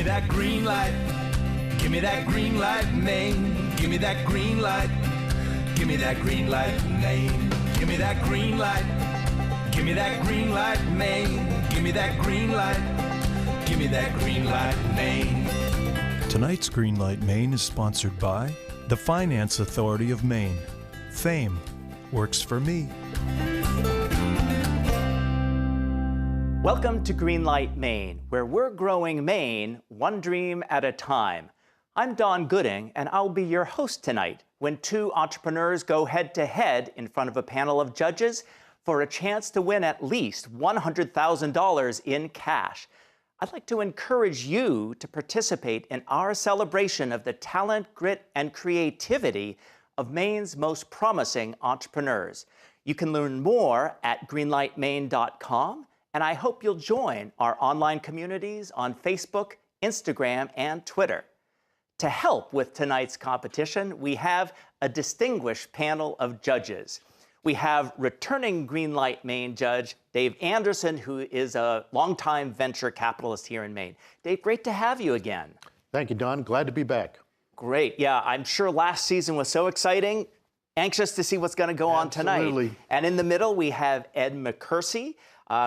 that green light. Give me that green light, Maine. Give me that green light. Give me that green light, Maine. Give me that green light. Give me that green light, Maine. Give me that green light. Give me that green light, Maine. Tonight's Greenlight Maine is sponsored by the Finance Authority of Maine. Fame works for me. Welcome to Greenlight Maine, where we're growing Maine one dream at a time. I'm Don Gooding, and I'll be your host tonight when two entrepreneurs go head-to-head in front of a panel of judges for a chance to win at least $100,000 in cash. I'd like to encourage you to participate in our celebration of the talent, grit, and creativity of Maine's most promising entrepreneurs. You can learn more at greenlightmaine.com, and I hope you'll join our online communities on Facebook, Instagram, and Twitter. To help with tonight's competition, we have a distinguished panel of judges. We have returning Greenlight Maine judge Dave Anderson, who is a longtime venture capitalist here in Maine. Dave, great to have you again. Thank you, Don. Glad to be back. Great. Yeah, I'm sure last season was so exciting. Anxious to see what's going to go on tonight. Absolutely. And in the middle, we have Ed McCursey,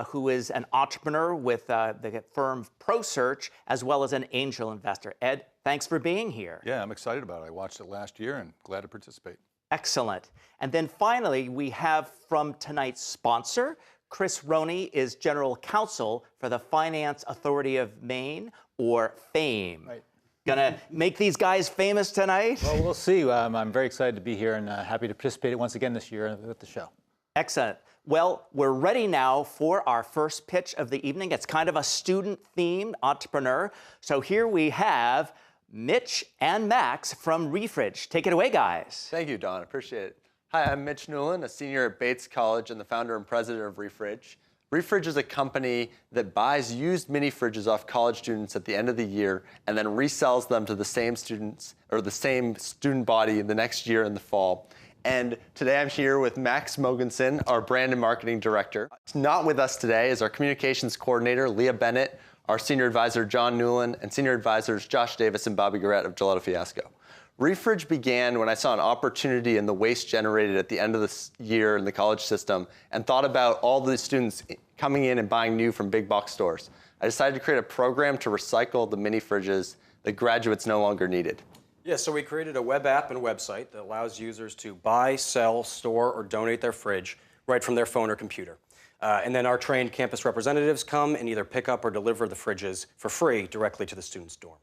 who is an entrepreneur with the firm ProSearch, as well as an angel investor. Ed, thanks for being here. Yeah, I'm excited about it. I watched it last year and glad to participate. Excellent. And then finally, we have from tonight's sponsor, Chris Roney is General Counsel for the Finance Authority of Maine, or FAME. Right. Gonna make these guys famous tonight? Well, we'll see. I'm very excited to be here and happy to participate once again this year with the show. Excellent. Well, we're ready now for our first pitch of the evening. It's kind of a student-themed entrepreneur. So here we have Mitch and Max from Refridge. Take it away, guys. Thank you, Don. Appreciate it. Hi, I'm Mitch Newland, a senior at Bates College and the founder and president of Refridge. Refridge is a company that buys used mini fridges off college students at the end of the year and then resells them to the same students or the same student body the next year in the fall. And today I'm here with Max Mogensen, our brand and marketing director. Not with us today is our communications coordinator, Leah Bennett, our senior advisor, John Newland, and senior advisors, Josh Davis and Bobby Garrett of Gelato Fiasco. Refridge began when I saw an opportunity in the waste generated at the end of this year in the college system and thought about all the students coming in and buying new from big box stores. I decided to create a program to recycle the mini fridges that graduates no longer needed. Yeah, so we created a web app and website that allows users to buy, sell, store, or donate their fridge right from their phone or computer. And then our trained campus representatives come and either pick up or deliver the fridges for free directly to the student's dorm.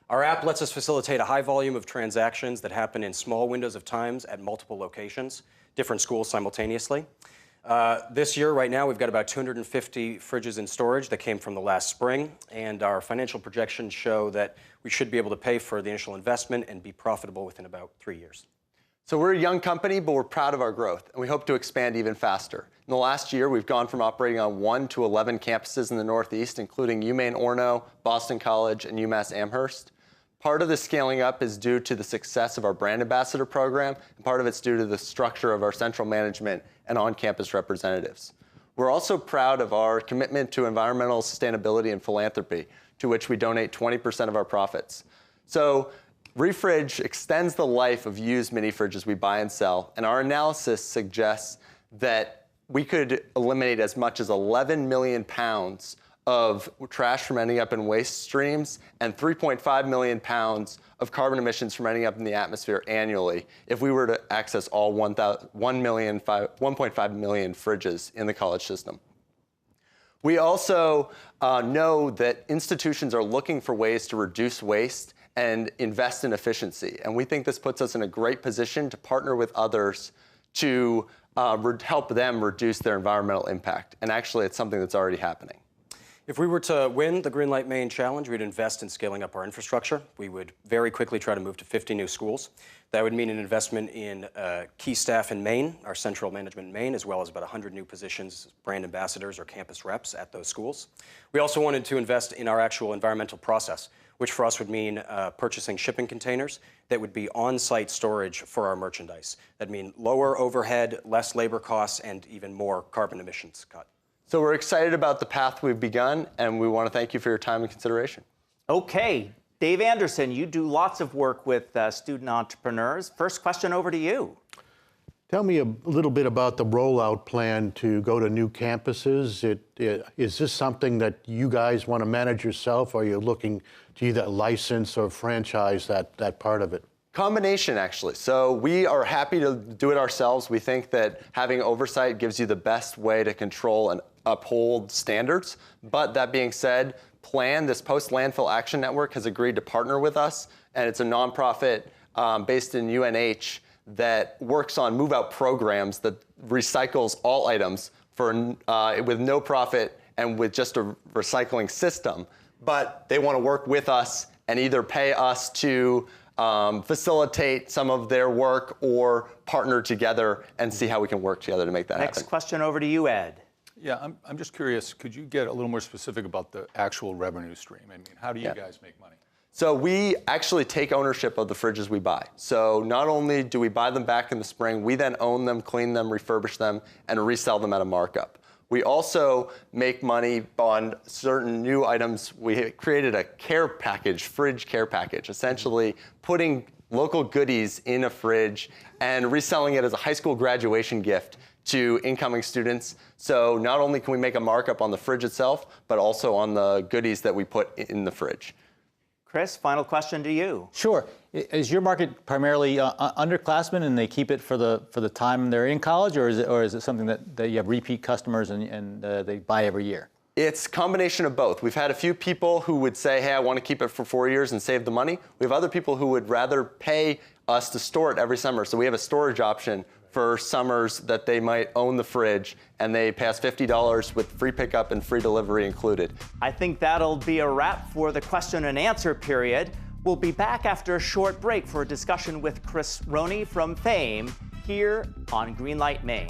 Our app lets us facilitate a high volume of transactions that happen in small windows of times at multiple locations, different schools simultaneously. This year, right now, we've got about 250 fridges in storage that came from the last spring, and our financial projections show that we should be able to pay for the initial investment and be profitable within about 3 years. So we're a young company, but we're proud of our growth, and we hope to expand even faster. In the last year, we've gone from operating on 1 to 11 campuses in the Northeast, including UMaine Orono, Boston College, and UMass Amherst. Part of the scaling up is due to the success of our brand ambassador program, and part of it's due to the structure of our central management and on-campus representatives. We're also proud of our commitment to environmental sustainability and philanthropy, to which we donate 20% of our profits. So Refridge extends the life of used mini fridges we buy and sell, and our analysis suggests that we could eliminate as much as 11 million pounds of trash from ending up in waste streams and 3.5 million pounds of carbon emissions from ending up in the atmosphere annually if we were to access all 1.5 million fridges in the college system. We also know that institutions are looking for ways to reduce waste and invest in efficiency. And we think this puts us in a great position to partner with others to help them reduce their environmental impact. And actually, it's something that's already happening. If we were to win the Greenlight Maine Challenge, we'd invest in scaling up our infrastructure. We would very quickly try to move to 50 new schools. That would mean an investment in key staff in Maine, our central management in Maine, as well as about 100 new positions, brand ambassadors or campus reps at those schools. We also wanted to invest in our actual environmental process, which for us would mean purchasing shipping containers that would be on-site storage for our merchandise. That'd mean lower overhead, less labor costs, and even more carbon emissions cut. So we're excited about the path we've begun, and we want to thank you for your time and consideration. Okay, Dave Anderson, you do lots of work with student entrepreneurs. First question over to you. Tell me a little bit about the rollout plan to go to new campuses. Is this something that you guys want to manage yourself, or are you looking to either license or franchise that part of it? Combination, actually. So we are happy to do it ourselves. We think that having oversight gives you the best way to control and uphold standards. But that being said, this Post-Landfill Action Network has agreed to partner with us, and it's a nonprofit based in UNH that works on move-out programs that recycles all items with no profit and with just a recycling system. But they want to work with us and either pay us to facilitate some of their work or partner together and see how we can work together to make that happen. Next question over to you, Ed. Yeah, I'm just curious, could you get a little more specific about the actual revenue stream? I mean, how do you guys make money? So we actually take ownership of the fridges we buy. So not only do we buy them back in the spring, we then own them, clean them, refurbish them, and resell them at a markup. We also make money on certain new items. We created a care package, fridge care package, essentially putting local goodies in a fridge and reselling it as a high school graduation gift to incoming students. So not only can we make a markup on the fridge itself, but also on the goodies that we put in the fridge. Chris, final question to you. Sure. Is your market primarily underclassmen and they keep it for the time they're in college, or is it something that you have repeat customers and they buy every year? It's a combination of both. We've had a few people who would say, hey, I want to keep it for 4 years and save the money. We have other people who would rather pay us to store it every summer. So we have a storage option for summers that they might own the fridge, and they pay us $50 with free pickup and free delivery included. I think that'll be a wrap for the question and answer period. We'll be back after a short break for a discussion with Chris Roney from Fame here on Greenlight Maine.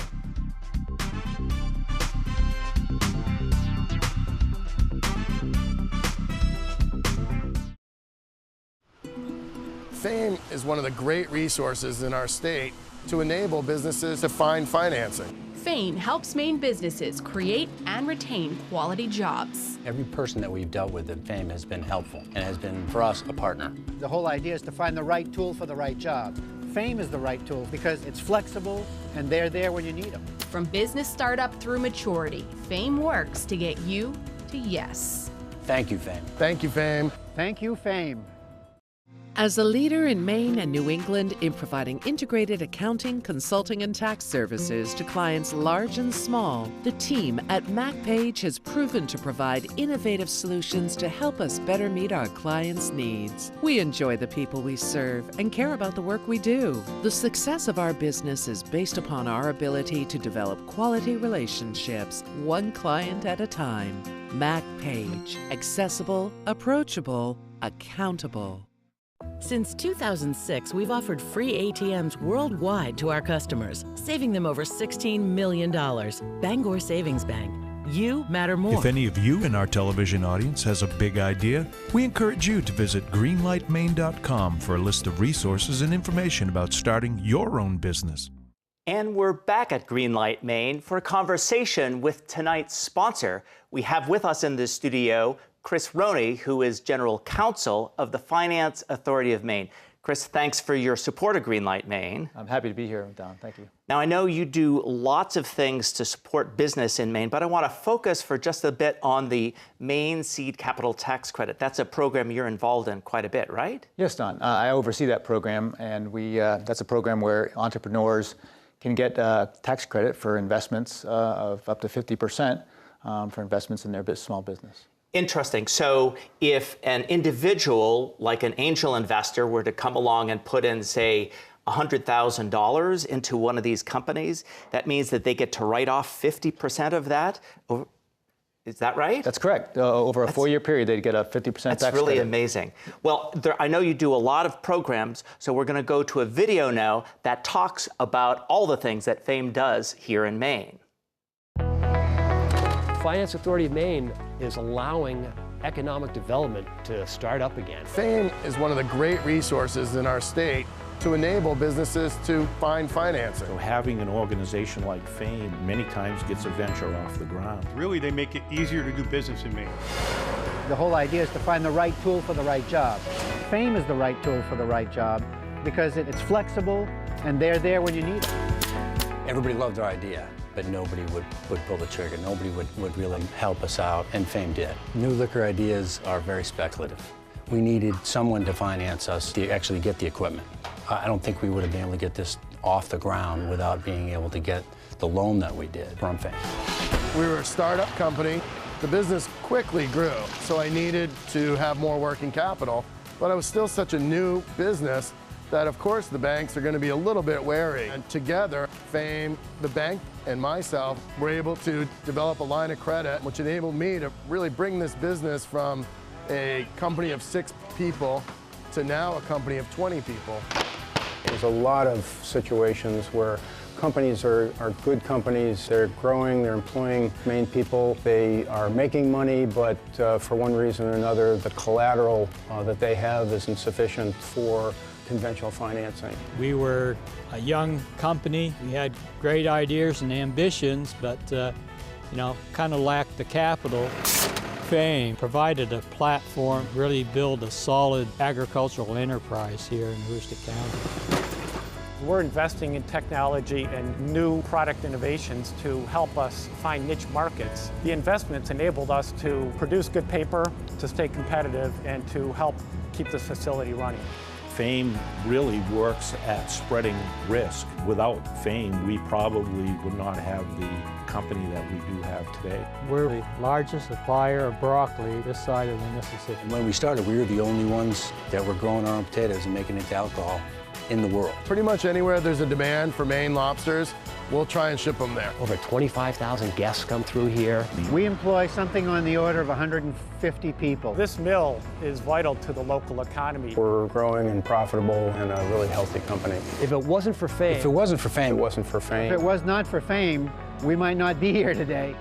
Fame is one of the great resources in our state to enable businesses to find financing. Fame helps Maine businesses create and retain quality jobs. Every person that we've dealt with at Fame has been helpful and has been, for us, a partner. The whole idea is to find the right tool for the right job. Fame is the right tool because it's flexible and they're there when you need them. From business startup through maturity, Fame works to get you to yes. Thank you, Fame. Thank you, Fame. Thank you, Fame. As a leader in Maine and New England in providing integrated accounting, consulting, and tax services to clients large and small, the team at MacPage has proven to provide innovative solutions to help us better meet our clients' needs. We enjoy the people we serve and care about the work we do. The success of our business is based upon our ability to develop quality relationships, one client at a time. MacPage. Accessible, approachable, accountable. Since 2006, we've offered free ATMs worldwide to our customers, saving them over $16 million. Bangor Savings Bank. You matter more. If any of you in our television audience has a big idea, we encourage you to visit greenlightmaine.com for a list of resources and information about starting your own business. And we're back at Greenlight Maine for a conversation with tonight's sponsor. We have with us in the studio Chris Roney, who is General Counsel of the Finance Authority of Maine. Chris, thanks for your support of Greenlight Maine. I'm happy to be here, Don. Thank you. Now, I know you do lots of things to support business in Maine, but I want to focus for just a bit on the Maine Seed Capital Tax Credit. That's a program you're involved in quite a bit, right? Yes, Don. I oversee that program, and that's a program where entrepreneurs can get tax credit for investments of up to 50% for investments in their small business. Interesting. So if an individual, like an angel investor, were to come along and put in, say, $100,000 into one of these companies, that means that they get to write off 50% of that? Is that right? That's correct. Over a 4-year period, they'd get a 50% tax credit. That's really amazing. Well, I know you do a lot of programs, so we're going to go to a video now that talks about all the things that Fame does here in Maine. Finance Authority of Maine is allowing economic development to start up again. Fame is one of the great resources in our state to enable businesses to find financing. So having an organization like Fame many times gets a venture off the ground. Really, they make it easier to do business in Maine. The whole idea is to find the right tool for the right job. Fame is the right tool for the right job because it's flexible and they're there when you need it. Everybody loved our idea, but nobody would pull the trigger. Nobody would really help us out, and Fame did. New liquor ideas are very speculative. We needed someone to finance us to actually get the equipment. I don't think we would have been able to get this off the ground without being able to get the loan that we did from Fame. We were a startup company. The business quickly grew, so I needed to have more working capital, but I was still such a new business that, of course, the banks are going to be a little bit wary. And together, Fame, the bank, and myself were able to develop a line of credit, which enabled me to really bring this business from a company of 6 people to now a company of 20 people. There's a lot of situations where companies are good companies. They're growing, they're employing Maine people, they are making money, but for one reason or another, the collateral that they have isn't sufficient for conventional financing. We were a young company. We had great ideas and ambitions, but kind of lacked the capital. Fame provided a platform to really build a solid agricultural enterprise here in Aroostook County. We're investing in technology and new product innovations to help us find niche markets. The investments enabled us to produce good paper, to stay competitive, and to help keep this facility running. Fame really works at spreading risk. Without Fame, we probably would not have the company that we do have today. We're the largest supplier of broccoli this side of the Mississippi. When we started, we were the only ones that were growing our own potatoes and making it to alcohol in the world. Pretty much anywhere there's a demand for Maine lobsters, we'll try and ship them there. Over 25,000 guests come through here. We employ something on the order of 150 people. This mill is vital to the local economy. We're growing and profitable and a really healthy company. If it wasn't for Fame... If it wasn't for Fame, it wasn't for Fame. If it was not for Fame, we might not be here today.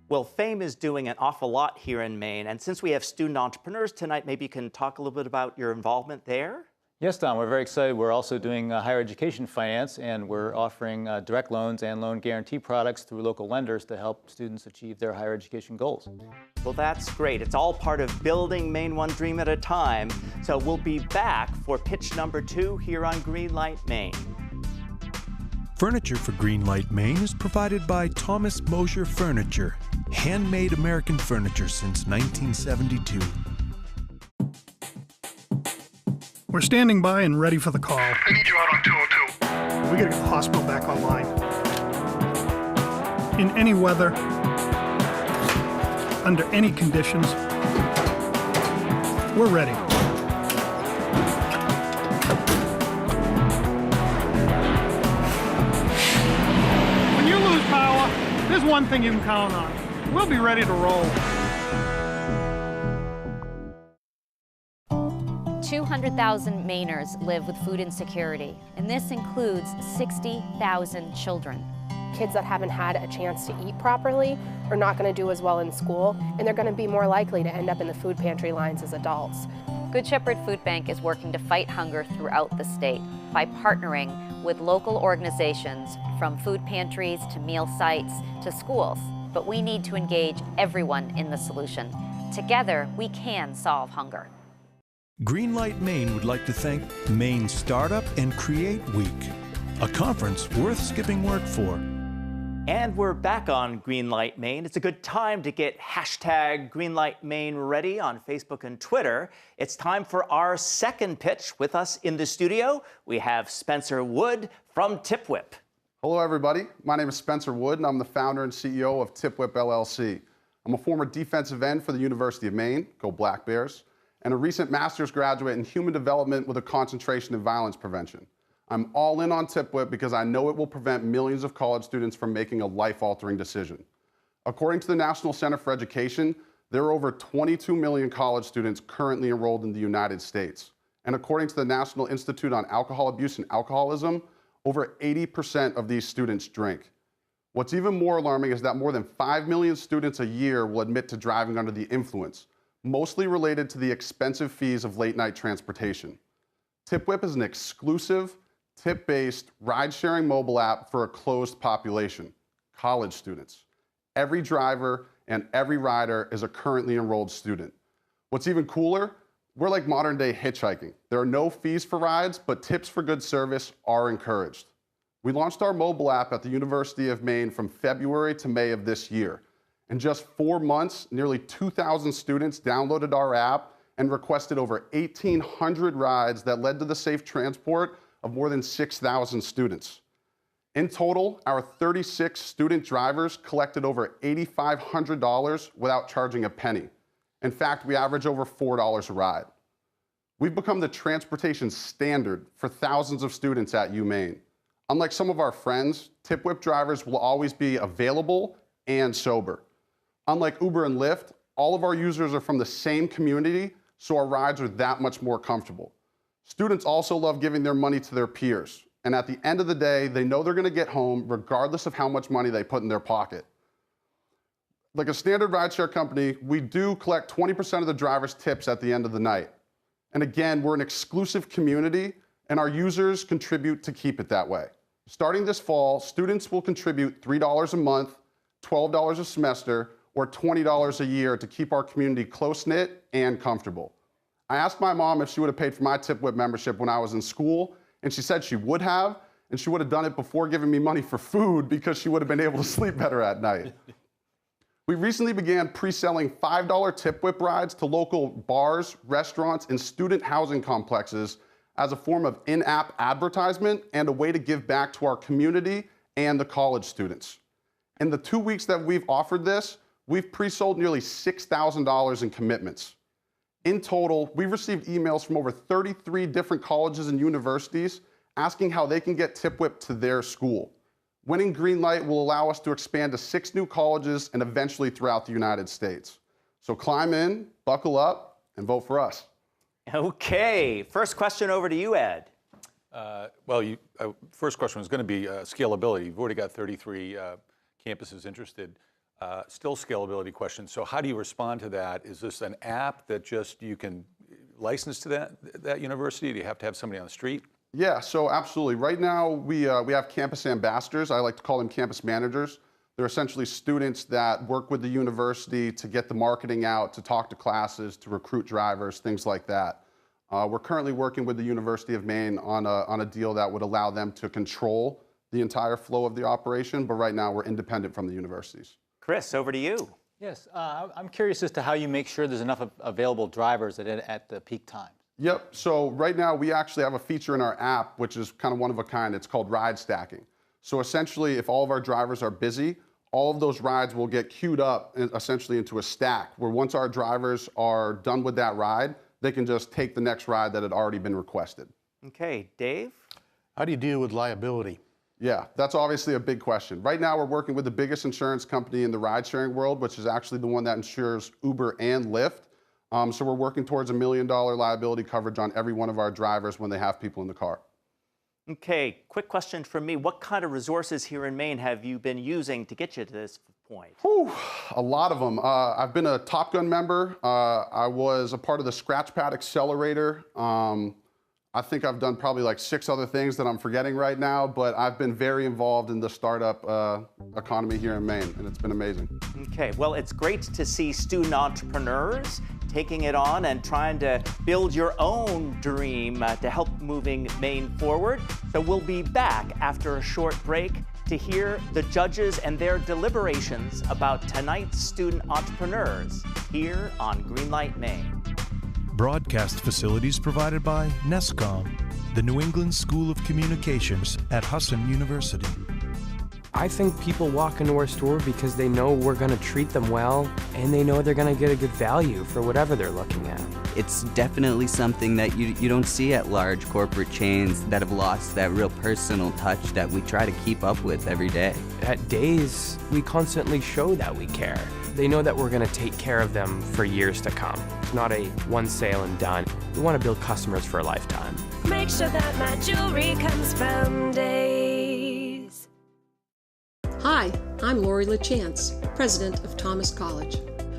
Well, Fame is doing an awful lot here in Maine, and since we have student entrepreneurs tonight, maybe you can talk a little bit about your involvement there? Yes, Don, we're very excited. We're also doing higher education finance, and we're offering direct loans and loan guarantee products through local lenders to help students achieve their higher education goals. Well, that's great. It's all part of building Maine one dream at a time. So we'll be back for pitch number 2 here on Greenlight Maine. Furniture for Greenlight Maine is provided by Thomas Mosher Furniture, handmade American furniture since 1972. We're standing by and ready for the call. I need you out on 202. We gotta get the hospital back online. In any weather, under any conditions, we're ready. When you lose power, there's one thing you can count on. We'll be ready to roll. 200,000 Mainers live with food insecurity, and this includes 60,000 children. Kids that haven't had a chance to eat properly are not going to do as well in school, and they're going to be more likely to end up in the food pantry lines as adults. Good Shepherd Food Bank is working to fight hunger throughout the state by partnering with local organizations from food pantries to meal sites to schools. But we need to engage everyone in the solution. Together, we can solve hunger. Greenlight Maine would like to thank Maine Startup and Create Week, a conference worth skipping work for. And we're back on Greenlight Maine. It's a good time to get hashtag Greenlight Maine ready on Facebook and Twitter. It's time for our second pitch. With us in the studio, we have Spencer Wood from TipWhip. Hello, everybody. My name is Spencer Wood, and I'm the founder and CEO of TipWhip LLC. I'm a former defensive end for the University of Maine, go Black Bears, and a recent master's graduate in human development with a concentration in violence prevention. I'm all in on TipWhip because I know it will prevent millions of college students from making a life-altering decision. According to the National Center for Education, there are over 22 million college students currently enrolled in the United States. And according to the National Institute on Alcohol Abuse and Alcoholism, over 80% of these students drink. What's even more alarming is that more than 5 million students a year will admit to driving under the influence, mostly related to the expensive fees of late-night transportation. TipWhip is an exclusive, tip-based, ride-sharing mobile app for a closed population, college students. Every driver and every rider is a currently enrolled student. What's even cooler, we're like modern day hitchhiking. There are no fees for rides, but tips for good service are encouraged. We launched our mobile app at the University of Maine from February to May of this year. In just 4 months, nearly 2,000 students downloaded our app and requested over 1,800 rides that led to the safe transport of more than 6,000 students. In total, our 36 student drivers collected over $8,500 without charging a penny. In fact, we average over $4 a ride. We've become the transportation standard for thousands of students at UMaine. Unlike some of our friends, Tip Whip drivers will always be available and sober. Unlike Uber and Lyft, all of our users are from the same community, so our rides are that much more comfortable. Students also love giving their money to their peers, and at the end of the day, they know they're going to get home regardless of how much money they put in their pocket. Like a standard rideshare company, we do collect 20% of the driver's tips at the end of the night. And again, we're an exclusive community, and our users contribute to keep it that way. Starting this fall, students will contribute $3 a month, $12 a semester, or $20 a year to keep our community close-knit and comfortable. I asked my mom if she would have paid for my Tip Whip membership when I was in school, and she said she would have, and she would have done it before giving me money for food because she would have been able to sleep better at night. We recently began pre-selling $5 Tip Whip rides to local bars, restaurants, and student housing complexes as a form of in-app advertisement and a way to give back to our community and the college students. In the 2 weeks that we've offered this, we've pre-sold nearly $6,000 in commitments. In total, we've received emails from over 33 different colleges and universities asking how they can get Tip Whip to their school. Winning Greenlight will allow us to expand to 6 new colleges and eventually throughout the United States. So climb in, buckle up, and vote for us. Okay, first question over to you, Ed. First question was going to be scalability. You've already got 33 campuses interested. Still scalability question. So how do you respond to that? Is this an app that just you can license to that university? Do you have to have somebody on the street? Yeah, so absolutely. Right now, we have campus ambassadors. I like to call them campus managers. They're essentially students that work with the university to get the marketing out, to talk to classes, to recruit drivers, things like that. We're currently working with the University of Maine on a deal that would allow them to control the entire flow of the operation, but right now we're independent from the universities. Chris, over to you. Yes, I'm curious as to how you make sure there's enough available drivers at the peak time. Yep, so right now we actually have a feature in our app which is kind of one of a kind. It's called ride stacking. So essentially, if all of our drivers are busy, all of those rides will get queued up essentially into a stack, where once our drivers are done with that ride, they can just take the next ride that had already been requested. Okay, Dave? How do you deal with liability? Yeah, that's obviously a big question. Right now, we're working with the biggest insurance company in the ride-sharing world, which is actually the one that insures Uber and Lyft. So we're working towards $1 million liability coverage on every one of our drivers when they have people in the car. Okay, quick question from me. What kind of resources here in Maine have you been using to get you to this point? Whew, a lot of them. I've been a Top Gun member. I was a part of the Scratchpad Accelerator. I think I've done probably like 6 other things that I'm forgetting right now, but I've been very involved in the startup economy here in Maine, and it's been amazing. Okay, well, it's great to see student entrepreneurs taking it on and trying to build your own dream to help moving Maine forward. So we'll be back after a short break to hear the judges and their deliberations about tonight's student entrepreneurs here on Greenlight Maine. Broadcast facilities provided by NESCOM, the New England School of Communications at Husson University. I think people walk into our store because they know we're going to treat them well, and they know they're going to get a good value for whatever they're looking at. It's definitely something that you don't see at large corporate chains that have lost that real personal touch that we try to keep up with every day. At Days, we constantly show that we care. They know that we're going to take care of them for years to come. It's not a one sale and done. We want to build customers for a lifetime. Make sure that my jewelry comes from Days. Hi, I'm Lori LaChance, president of Thomas College.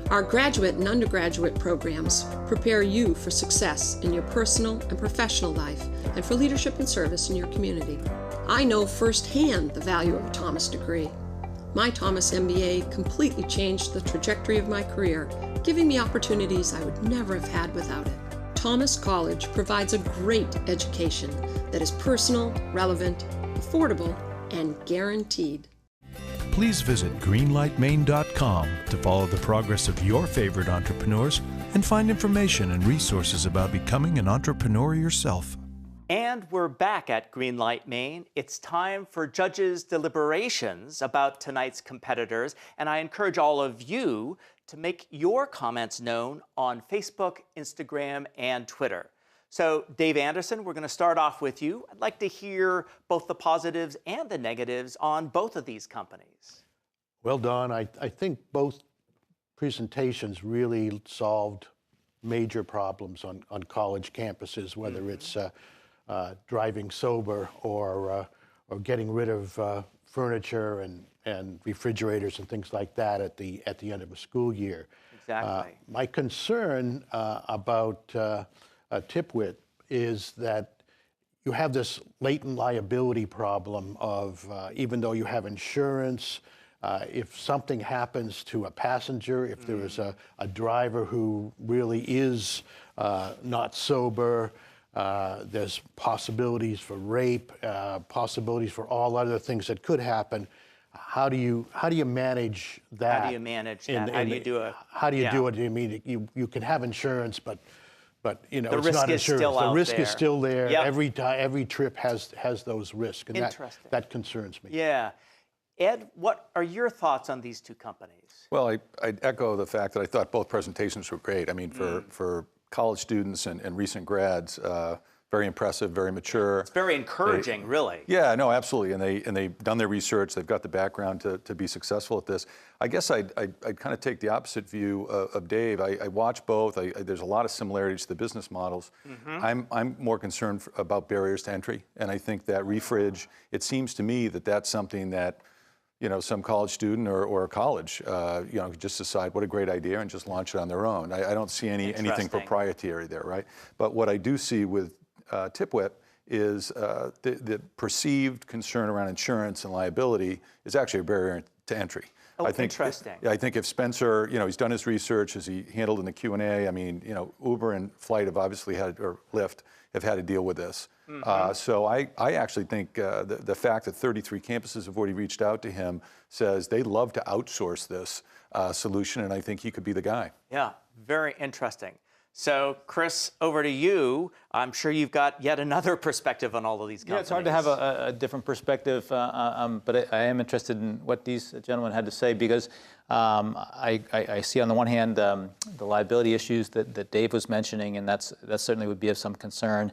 Our graduate and undergraduate programs prepare you for success in your personal and professional life and for leadership and service in your community. I know firsthand the value of a Thomas degree. My Thomas MBA completely changed the trajectory of my career, giving me opportunities I would never have had without it. Thomas College provides a great education that is personal, relevant, affordable, and guaranteed. Please visit greenlightmaine.com to follow the progress of your favorite entrepreneurs and find information and resources about becoming an entrepreneur yourself. And we're back at Greenlight Maine. It's time for judges' deliberations about tonight's competitors, and I encourage all of you to make your comments known on Facebook, Instagram, and Twitter. So, Dave Anderson, we're going to start off with you. I'd like to hear both the positives and the negatives on both of these companies. Well, Don, I think both presentations really solved major problems on college campuses, whether it's driving sober or getting rid of furniture and refrigerators and things like that at the end of a school year. Exactly. My concern about Tipwit is that you have this latent liability problem of even though you have insurance, if something happens to a passenger, if there is a driver who really is not sober, there's possibilities for rape, possibilities for all other things that could happen. How do you manage that? How do you manage that? How do you do it? How do you do it? I mean, you can have insurance, but you know, the it's risk not is insurance. still The out risk there. is still there. Yep. Every trip has those risks, and that concerns me. Yeah. Ed, what are your thoughts on these two companies? Well, I'd echo the fact that I thought both presentations were great. I mean, for college students and recent grads, very impressive, very mature. It's very encouraging, really. Yeah, no, absolutely. And they've done their research. They've got the background to be successful at this. I guess I'd kind of take the opposite view of Dave. I watch both. There's a lot of similarities to the business models. I'm more concerned about barriers to entry, and I think that Refridge. It seems to me that that's something that, you know, some college student or a college, you know, could just decide what a great idea and just launch it on their own. I don't see anything proprietary there, right? But what I do see with Tipwit is the perceived concern around insurance and liability is actually a barrier to entry. Oh, I think, interesting. I think if Spencer, you know, he's done his research, as he handled in the Q&A. I mean, you know, Uber and Flight have obviously had, or Lyft have had to deal with this. So I actually think the fact that 33 campuses have already reached out to him says they'd love to outsource this solution, and I think he could be the guy. Yeah, very interesting. So, Chris, over to you. I'm sure you've got yet another perspective on all of these companies. Yeah, it's hard to have a different perspective, but I am interested in what these gentlemen had to say because I see on the one hand the liability issues that Dave was mentioning, and that certainly would be of some concern.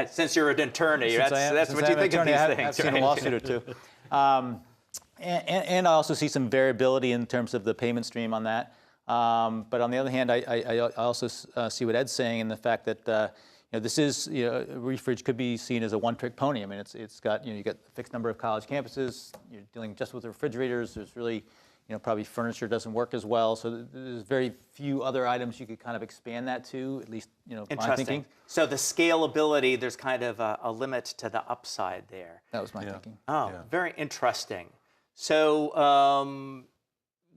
Since you're an attorney, that's what you think of these things. I've seen a lawsuit or two. And I also see some variability in terms of the payment stream on that. But on the other hand, I also see what Ed's saying in the fact that you know, this is, you know, Refridge could be seen as a one-trick pony. I mean, it's got, you know, you got a fixed number of college campuses. You're dealing just with refrigerators. There's really, you know, probably furniture doesn't work as well. So there's very few other items you could kind of expand that to, at least, you know, my thinking. So the scalability, there's kind of a limit to the upside there. That was my thinking. Oh, very interesting. So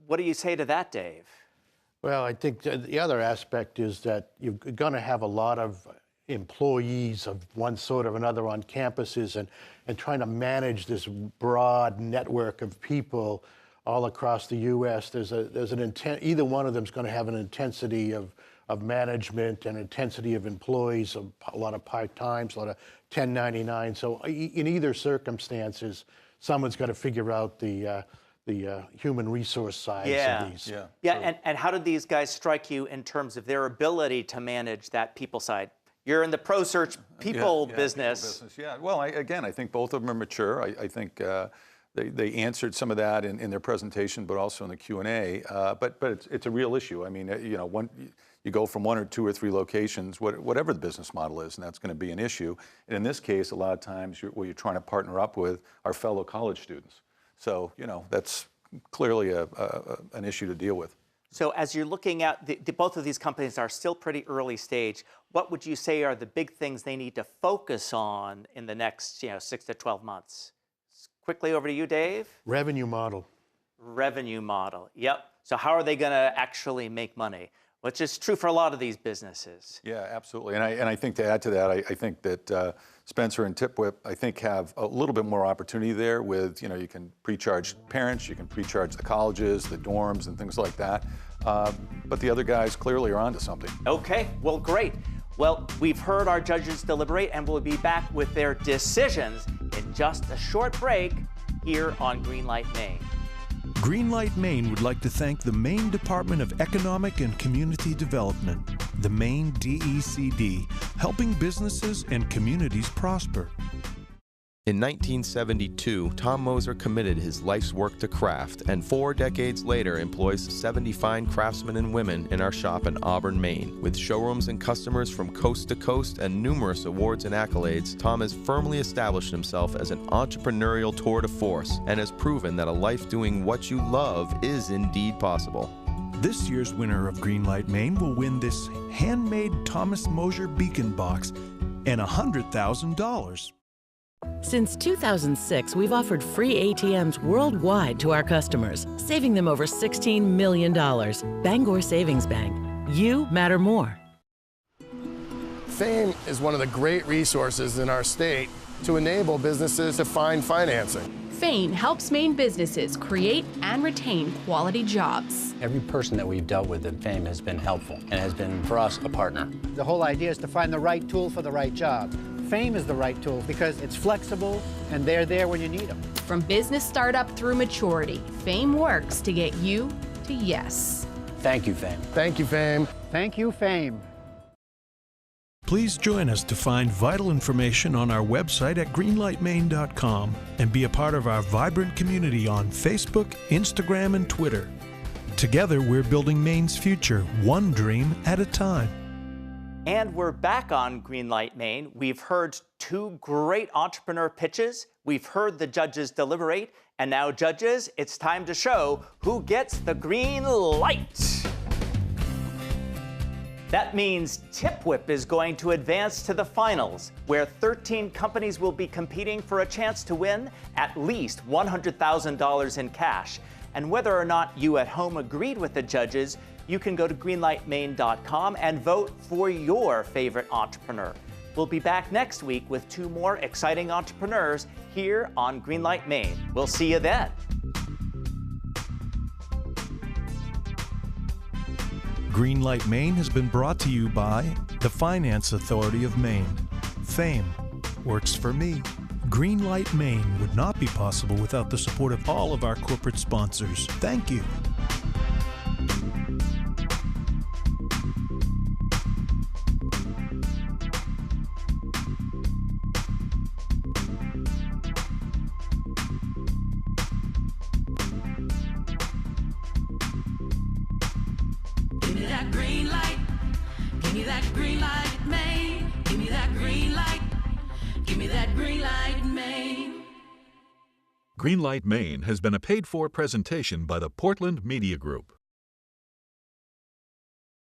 what do you say to that, Dave? Well, I think the other aspect is that you're going to have a lot of employees of one sort or another on campuses and trying to manage this broad network of people all across the U.S. There's an intent. Either one of them is going to have an intensity of management and intensity of employees, a lot of part-times, a lot of 1099. So in either circumstances, someone's got to figure out the human resource side of these. And how did these guys strike you in terms of their ability to manage that people side? You're in the pro search people business. Yeah, well, again, I think both of them are mature. I think they answered some of that in their presentation, but also in the Q&A. But it's a real issue. I mean, you know, you go from 1 or 2 or 3 locations, whatever the business model is, and that's going to be an issue. And in this case, a lot of times what you're trying to partner up with are fellow college students. So, you know, that's clearly an issue to deal with. So as you're looking at, both of these companies are still pretty early stage. What would you say are the big things they need to focus on in the next 6 to 12 months? Quickly over to you, Dave. Revenue model. revenue model. Yep. So how are they going to actually make money? Which is true for a lot of these businesses. Yeah, absolutely. And I think to add to that, I think that Spencer and TipWhip, I think, have a little bit more opportunity there with, you can pre-charge parents, you can pre-charge the colleges, the dorms, and things like that. But the other guys clearly are onto something. Okay, well, great. Well, we've heard our judges deliberate, and we'll be back with their decisions in just a short break here on Greenlight Maine. Greenlight Maine would like to thank the Maine Department of Economic and Community Development, the Maine DECD, helping businesses and communities prosper. In 1972, Tom Moser committed his life's work to craft, and 4 decades later employs 70 fine craftsmen and women in our shop in Auburn, Maine. With showrooms and customers from coast to coast and numerous awards and accolades, Tom has firmly established himself as an entrepreneurial tour de force and has proven that a life doing what you love is indeed possible. This year's winner of Greenlight Maine will win this handmade Thomas Moser beacon box and $100,000. Since 2006, we've offered free ATMs worldwide to our customers, saving them over $16 million. Bangor Savings Bank. You matter more. FAME is one of the great resources in our state to enable businesses to find financing. FAME helps Maine businesses create and retain quality jobs. Every person that we've dealt with at FAME has been helpful and has been, for us, a partner. The whole idea is to find the right tool for the right job. FAME is the right tool because it's flexible and they're there when you need them. From business startup through maturity, FAME works to get you to yes. Thank you, FAME. Thank you, FAME. Thank you, FAME. Please join us to find vital information on our website at greenlightmaine.com and be a part of our vibrant community on Facebook, Instagram, and Twitter. Together, we're building Maine's future, one dream at a time. And we're back on Greenlight Maine. We've heard 2 great entrepreneur pitches. We've heard the judges deliberate. And now, judges, it's time to show who gets the green light. That means TipWhip is going to advance to the finals, where 13 companies will be competing for a chance to win at least $100,000 in cash. And whether or not you at home agreed with the judges, you can go to greenlightmaine.com and vote for your favorite entrepreneur. We'll be back next week with 2 more exciting entrepreneurs here on Greenlight Maine. We'll see you then. Greenlight Maine has been brought to you by the Finance Authority of Maine. FAME works for me. Greenlight Maine would not be possible without the support of all of our corporate sponsors. Thank you. Give me that green light. Give me that green light, Maine. Give me that green light. Give me that green light, Maine. Greenlight Maine has been a paid-for presentation by the Portland Media Group.